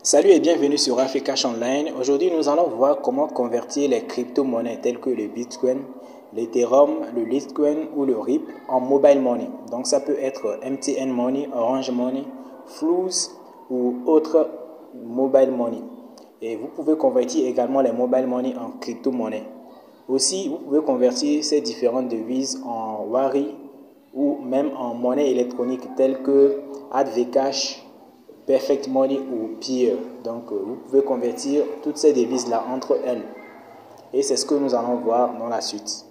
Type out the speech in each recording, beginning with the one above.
Salut et bienvenue sur Africash Online. Aujourd'hui, nous allons voir comment convertir les crypto-monnaies telles que le Bitcoin, l'Ethereum, le Litecoin ou le Ripple en mobile money. Donc, ça peut être MTN Money, Orange Money, Flouz ou autre mobile money. Et vous pouvez convertir également les mobile money en crypto-monnaie. Aussi, vous pouvez convertir ces différentes devises en Wari ou même en monnaie électronique telle que AdVcash, Perfect Money ou Peer. Donc, vous pouvez convertir toutes ces devises-là entre elles. Et c'est ce que nous allons voir dans la suite.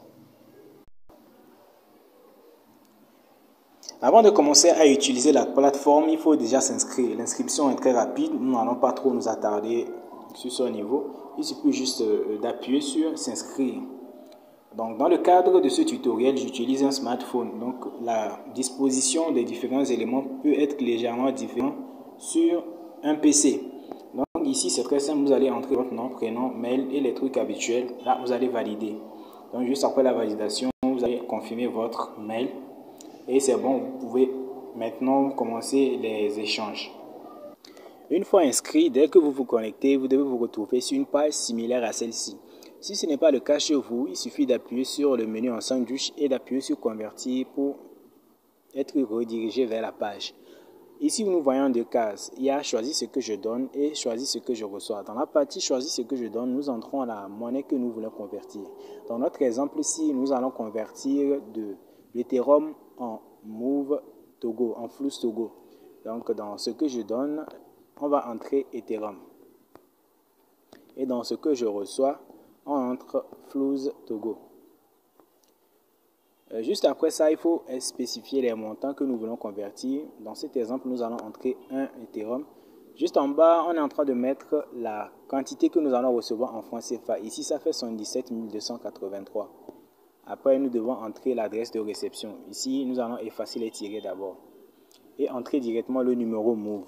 Avant de commencer à utiliser la plateforme, il faut déjà s'inscrire. L'inscription est très rapide. Nous n'allons pas trop nous attarder sur ce niveau. Il suffit juste d'appuyer sur s'inscrire. Donc, dans le cadre de ce tutoriel, j'utilise un smartphone. Donc, la disposition des différents éléments peut être légèrement différente sur un PC. Donc, ici, c'est très simple. Vous allez entrer votre nom, prénom, mail et les trucs habituels. Là, vous allez valider. Donc, juste après la validation, vous allez confirmer votre mail. Et c'est bon, vous pouvez maintenant commencer les échanges. Une fois inscrit, dès que vous vous connectez, vous devez vous retrouver sur une page similaire à celle-ci. Si ce n'est pas le cas chez vous, il suffit d'appuyer sur le menu en sandwich et d'appuyer sur convertir pour être redirigé vers la page. Ici, nous voyons deux cases. Il y a choisir ce que je donne et choisir ce que je reçois. Dans la partie choisir ce que je donne, nous entrons à la monnaie que nous voulons convertir. Dans notre exemple ici, nous allons convertir de l'Ethereum en Move Togo, en Flouz Togo. Donc, dans ce que je donne, on va entrer Ethereum. Et dans ce que je reçois, on entre Flouz Togo. Juste après ça, il faut spécifier les montants que nous voulons convertir. Dans cet exemple, nous allons entrer un Ethereum. Juste en bas, on est en train de mettre la quantité que nous allons recevoir en francs CFA. Ici, ça fait 77 283. Après, nous devons entrer l'adresse de réception. Ici, nous allons effacer les tirets d'abord. Et entrer directement le numéro Move.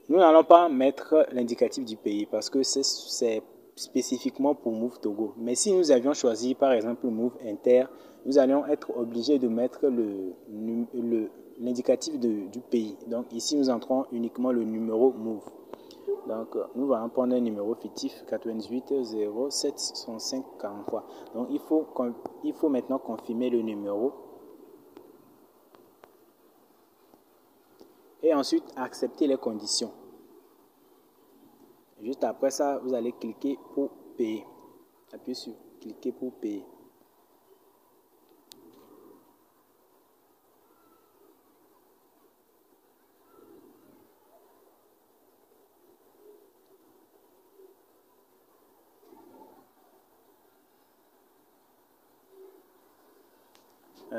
Nous n'allons pas mettre l'indicatif du pays parce que c'est spécifiquement pour Move Togo. Mais si nous avions choisi par exemple Move Inter, nous allions être obligés de mettre l'indicatif du pays. Donc ici nous entrons uniquement le numéro Move. Donc nous allons prendre un numéro fictif 98 07 65 43. Donc il faut maintenant confirmer le numéro. Et ensuite accepter les conditions. Juste après ça, vous allez cliquer pour payer. Appuyez sur cliquer pour payer.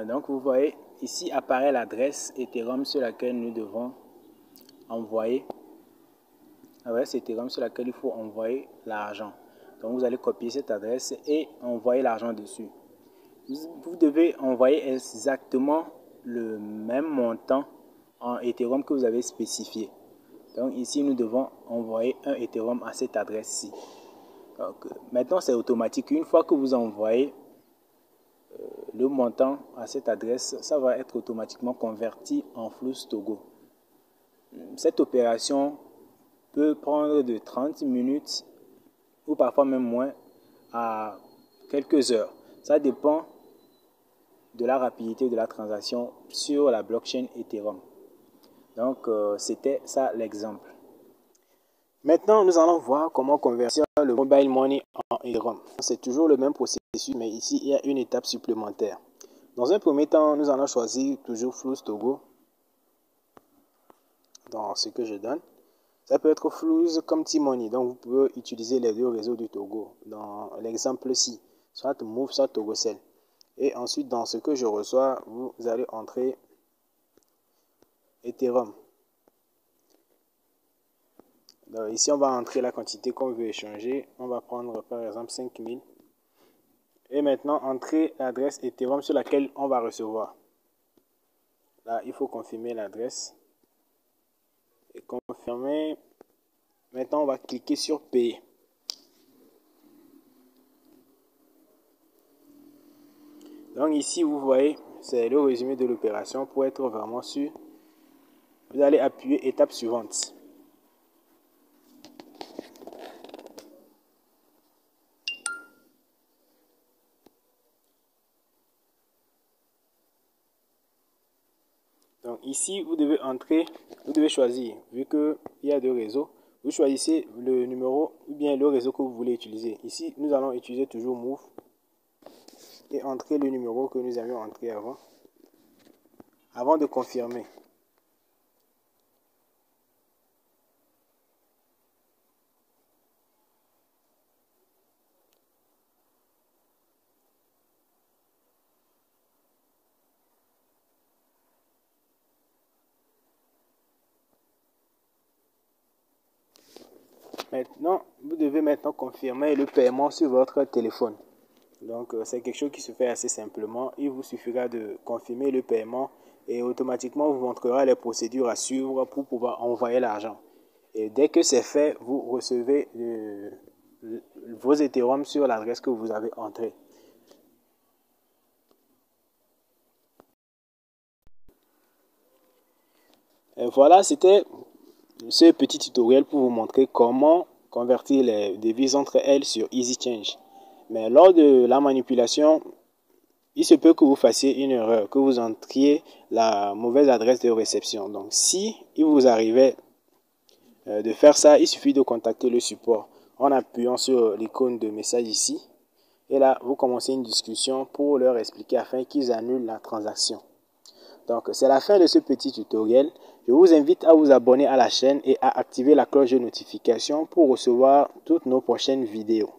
Donc vous voyez, ici apparaît l'adresse Ethereum sur laquelle nous devons envoyer. L'adresse Ethereum sur laquelle il faut envoyer l'argent. Donc vous allez copier cette adresse et envoyer l'argent dessus. Vous devez envoyer exactement le même montant en Ethereum que vous avez spécifié. Donc ici nous devons envoyer un Ethereum à cette adresse-ci. Donc maintenant c'est automatique. Une fois que vous envoyez le montant à cette adresse, ça va être automatiquement converti en Flouz Togo. Cette opération peut prendre de 30 minutes ou parfois même moins à quelques heures. Ça dépend de la rapidité de la transaction sur la blockchain Ethereum. Donc c'était ça l'exemple. Maintenant, nous allons voir comment convertir le mobile money en Ethereum. C'est toujours le même processus, mais ici, il y a une étape supplémentaire. Dans un premier temps, nous allons choisir toujours Flouz Togo. Dans ce que je donne. Ça peut être Flouz comme T-Money. Donc, vous pouvez utiliser les deux réseaux du Togo. Dans l'exemple-ci, soit Move, soit TogoCell. Et ensuite, dans ce que je reçois, vous allez entrer Ethereum. Donc, ici, on va entrer la quantité qu'on veut échanger. On va prendre par exemple 5000. Et maintenant, entrer l'adresse Ethereum sur laquelle on va recevoir. Là, il faut confirmer l'adresse. Et confirmer. Maintenant, on va cliquer sur payer. Donc ici, vous voyez, c'est le résumé de l'opération. Pour être vraiment sûr, vous allez appuyer étape suivante. ici, vous devez choisir, vu qu'il y a deux réseaux, vous choisissez le numéro ou bien le réseau que vous voulez utiliser. Ici, nous allons utiliser toujours Move et entrer le numéro que nous avions entré avant de confirmer. Maintenant, vous devez maintenant confirmer le paiement sur votre téléphone. Donc, c'est quelque chose qui se fait assez simplement. Il vous suffira de confirmer le paiement et automatiquement, vous montrera les procédures à suivre pour pouvoir envoyer l'argent. Et dès que c'est fait, vous recevez vos Ethereum sur l'adresse que vous avez entrée. Et voilà, c'était ce petit tutoriel pour vous montrer comment convertir les devises entre elles sur EasyChange. Mais lors de la manipulation, il se peut que vous fassiez une erreur, que vous entriez la mauvaise adresse de réception. Donc, si il vous arrivait de faire ça, il suffit de contacter le support en appuyant sur l'icône de message ici. Et là, vous commencez une discussion pour leur expliquer afin qu'ils annulent la transaction. Donc, c'est la fin de ce petit tutoriel. Je vous invite à vous abonner à la chaîne et à activer la cloche de notification pour recevoir toutes nos prochaines vidéos.